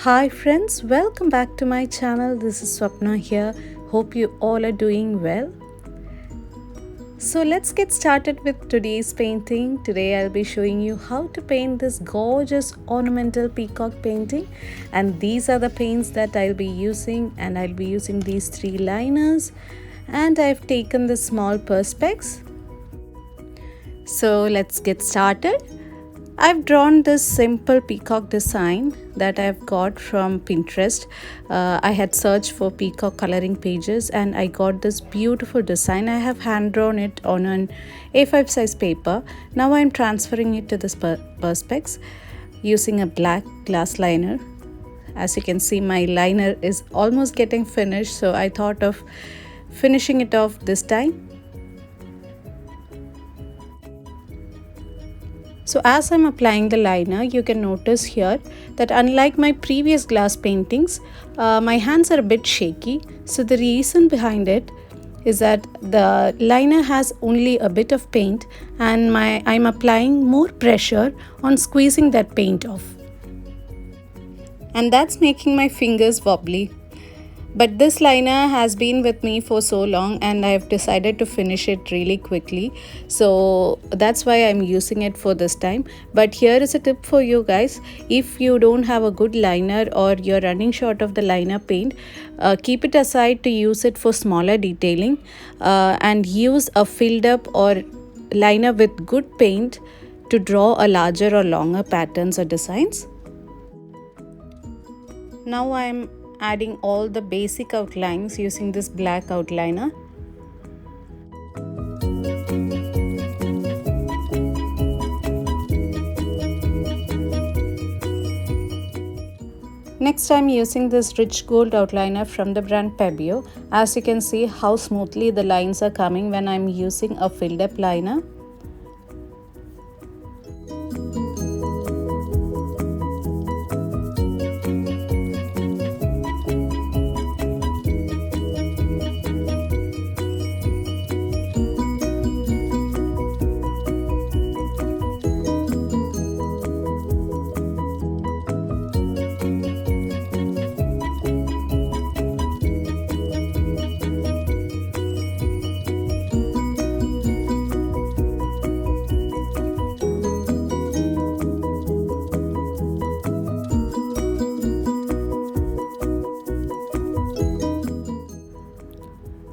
Hi friends, welcome back to my channel. This is Swapna here. Hope you all are doing well. So let's get started with today's painting. Today I'll be showing you how to paint this gorgeous ornamental peacock painting, and these are the paints that I'll be using, and I'll be using these 3 liners, and I've taken the small perspex. So let's get started. I've drawn this simple peacock design that I've got from Pinterest. I had searched for peacock coloring pages and I got this beautiful design. I have hand drawn it on an A5 size paper. Now I'm transferring it to this perspex using a black glass liner. As you can see, my liner is almost getting finished, so I thought of finishing it off this time. So as I'm applying the liner, you can notice here that unlike my previous glass paintings, my hands are a bit shaky. So the reason behind it is that the liner has only a bit of paint and I'm applying more pressure on squeezing that paint off. And that's making my fingers wobbly. But this liner has been with me for so long and I've decided to finish it really quickly. So that's why I'm using it for this time. But here is a tip for you guys. If you don't have a good liner or you're running short of the liner paint, keep it aside to use it for smaller detailing and use a filled up or liner with good paint to draw a larger or longer patterns or designs. Now I'm adding all the basic outlines using this black outliner. Next I'm using this rich gold outliner from the brand Pebeo. As you can see how smoothly the lines are coming when I'm using a filled up liner.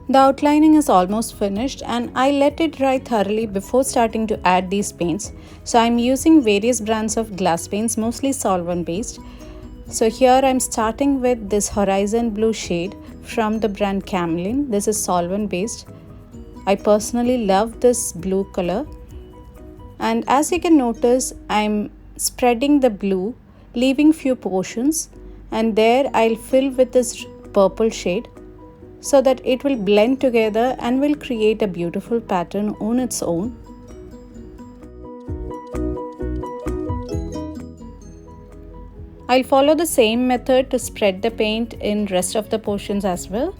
The outlining is almost finished and I let it dry thoroughly before starting to add these paints. So I'm using various brands of glass paints, mostly solvent based. So here I'm starting with this horizon blue shade from the brand Camel. This is solvent based. I personally love this blue color. And as you can notice, I'm spreading the blue, leaving few portions, and there I'll fill with this purple shade, so that it will blend together and will create a beautiful pattern on its own. I'll follow the same method to spread the paint in rest of the portions as well.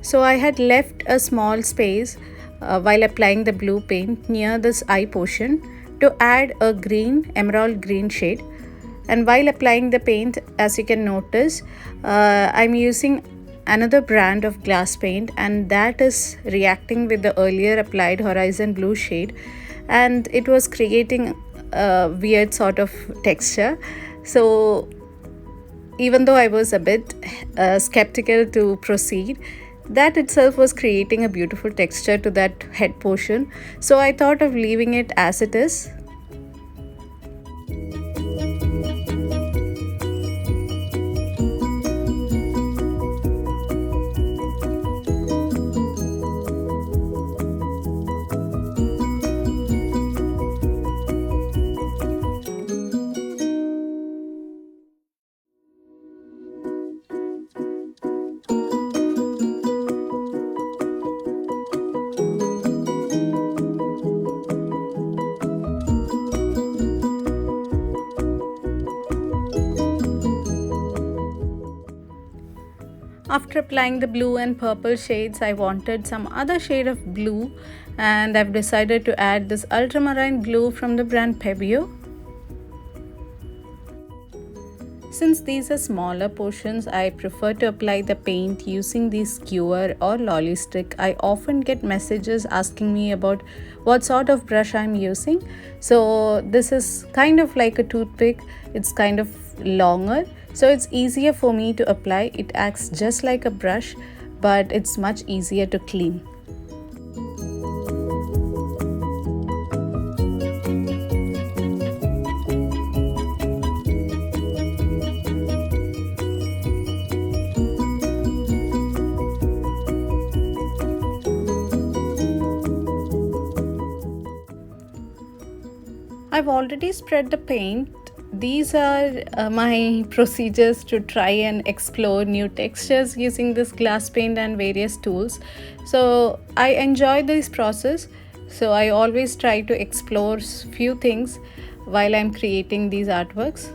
So I had left a small space while applying the blue paint near this eye portion to add a green, emerald green shade. And while applying the paint, as you can notice, I'm using another brand of glass paint, and that is reacting with the earlier applied horizon blue shade, and it was creating a weird sort of texture. So even though I was a bit skeptical to proceed, that itself was creating a beautiful texture to that head portion. So I thought of leaving it as it is. after applying the blue and purple shades, I wanted some other shade of blue, and I've decided to add this ultramarine blue from the brand Pebeo. Since these are smaller portions, I prefer to apply the paint using the skewer or lolli stick. I often get messages asking me about what sort of brush I'm using. So this is kind of like a toothpick. It's kind of longer, so it's easier for me to apply. It acts just like a brush, but it's much easier to clean. I've already spread the paint. These are my procedures to try and explore new textures using this glass paint and various tools. So I enjoy this process. So I always try to explore few things while I'm creating these artworks.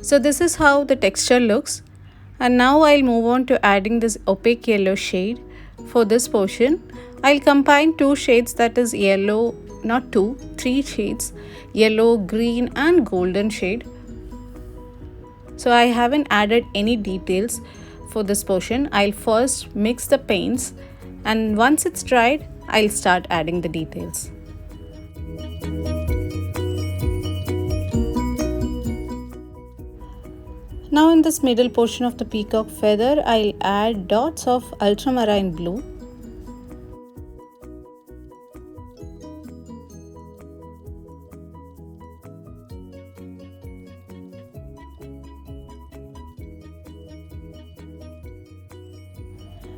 So this is how the texture looks. And now I'll move on to adding this opaque yellow shade. For this portion, I'll combine two shades, that is yellow, not two, three shades, yellow, green and golden shade. So I haven't added any details for this portion. I'll first mix the paints, and once it's dried, I'll start adding the details. Now in this middle portion of the peacock feather, I'll add dots of ultramarine blue.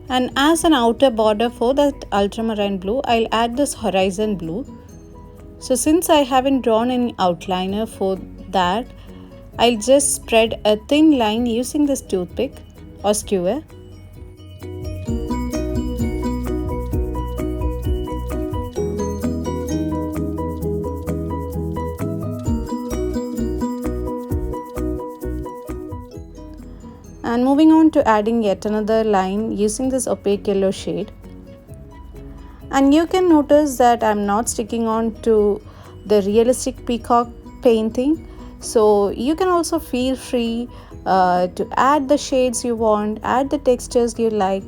And as an outer border for that ultramarine blue, I'll add this horizon blue. So since I haven't drawn any outliner for that, I'll just spread a thin line using this toothpick or skewer. And moving on to adding yet another line using this opaque yellow shade. And you can notice that I'm not sticking on to the realistic peacock painting. So you can also feel free to add the shades you want, add the textures you like.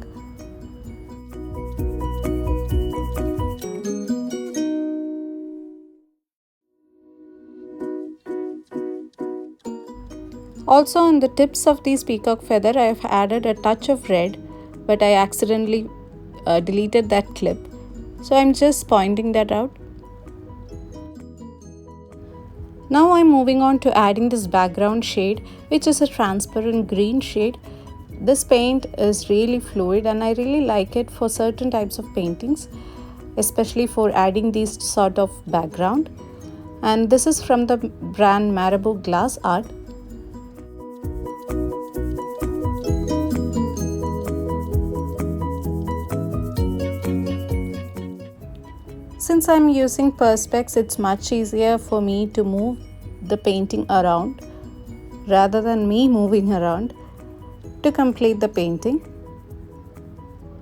Also on the tips of these peacock feather, I have added a touch of red, but I accidentally deleted that clip. So I'm just pointing that out. Now I'm moving on to adding this background shade, which is a transparent green shade. This paint is really fluid and I really like it for certain types of paintings, especially for adding these sort of background. And this is from the brand Marabu Glass Art. Since I'm using perspex, it's much easier for me to move the painting around rather than me moving around to complete the painting.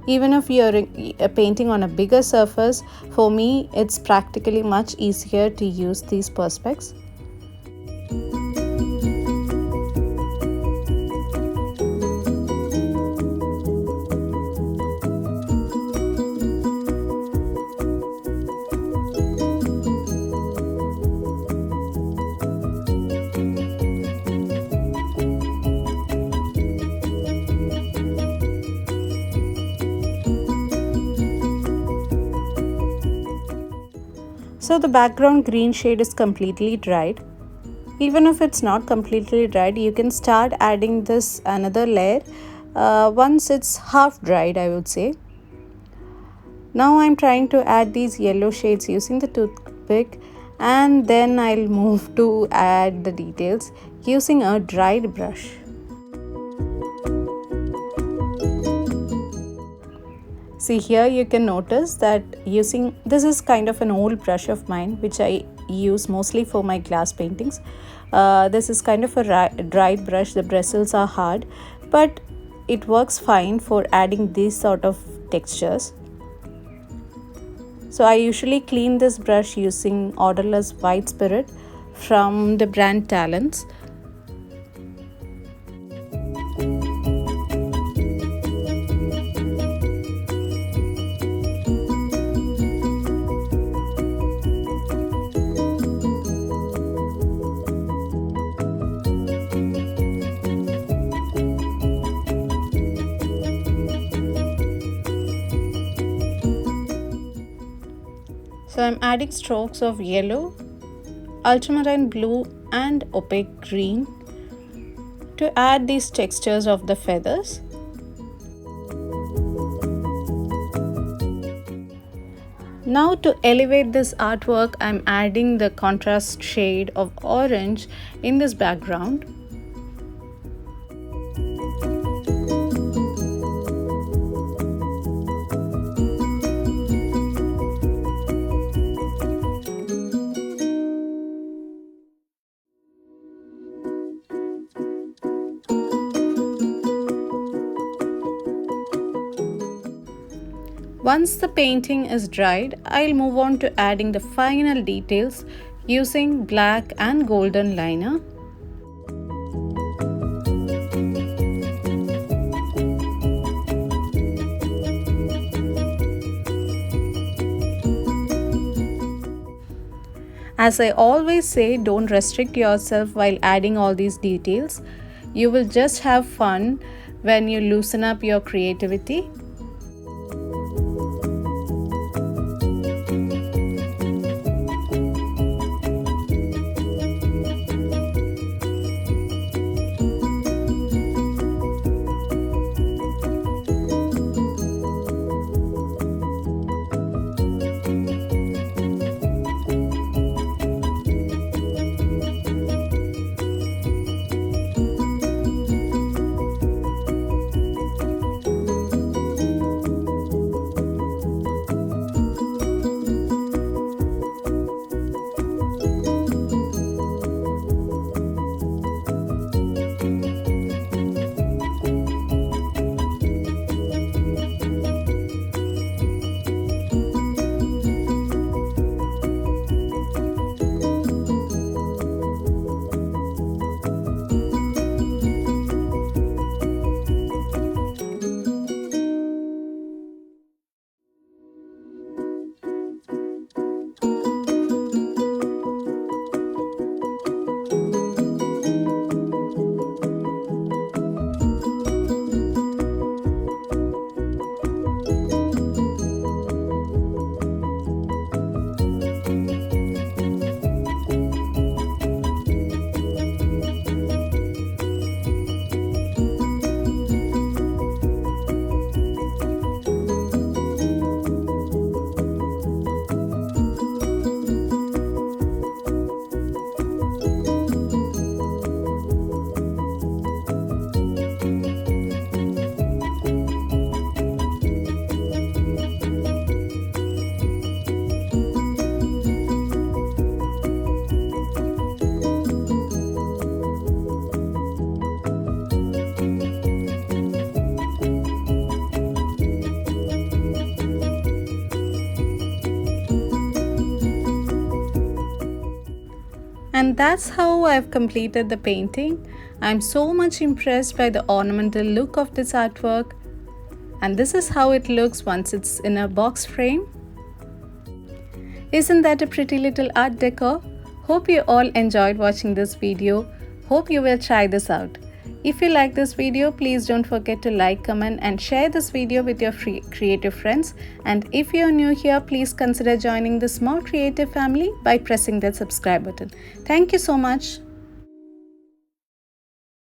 Even if you're painting on a bigger surface, for me it's practically much easier to use these perspex. So the background green shade is completely dried. Even if it's not completely dried, you can start adding this another layer once it's half dried, I would say. Now I'm trying to add these yellow shades using the toothpick, and then I'll move to add the details using a dried brush. See, here you can notice that this is kind of an old brush of mine which I use mostly for my glass paintings. This is kind of a dry brush. The bristles are hard, but it works fine for adding these sort of textures. So I usually clean this brush using odorless white spirit from the brand Talents. So I'm adding strokes of yellow, ultramarine blue and opaque green to add these textures of the feathers. Now to elevate this artwork, I'm adding the contrast shade of orange in this background. Once the painting is dried, I'll move on to adding the final details using black and golden liner. As I always say, don't restrict yourself while adding all these details. You will just have fun when you loosen up your creativity. And that's how I've completed the painting. I'm so much impressed by the ornamental look of this artwork. And this is how it looks once it's in a box frame. Isn't that a pretty little art decor? Hope you all enjoyed watching this video. Hope you will try this out. If you like this video, please don't forget to like, comment and share this video with your creative friends. And if you're new here, please consider joining the small creative family by pressing that subscribe button. Thank you so much.